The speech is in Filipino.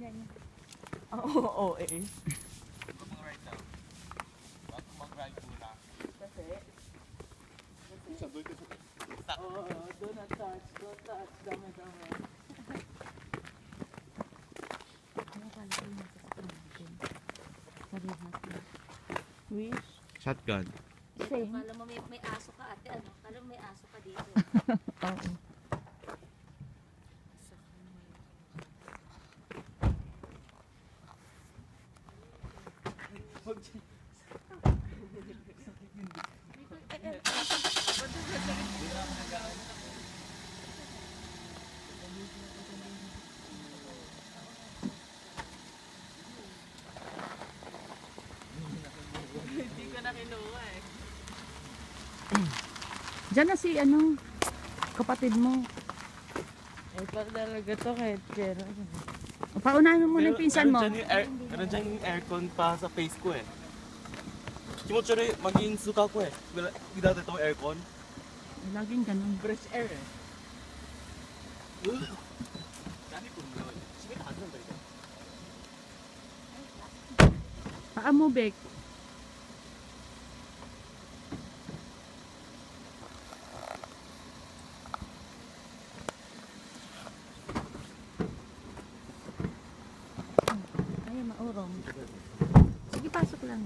ganyan. Oo, eh. Mag-ride daw. Bakit mag-ride muna? Kasi, Sa doon kasi. oo, do not touch, dami-dami. Ano pala ko yung sasakyan natin? Parehas na. Wish. Shotgun. Same. Kala mo may aso ka ate, ano? Kala mo may aso ka dito. Oo. Hindi ko na kinuha eh. Diyan na si ano, kapatid mo. Eh, talaga to kahit pero. Paunahin mo muna yung pinsan mo. Meron dyan yung aircon pa sa face ko eh. Kimochore, maging suka ko eh. Without itong aircon. Laging ganun. Fresh air eh. Dami ko yun. Sige, nakasang ba ito? Paa mo, Bek. Ay, maurong. Sige, pasok lang.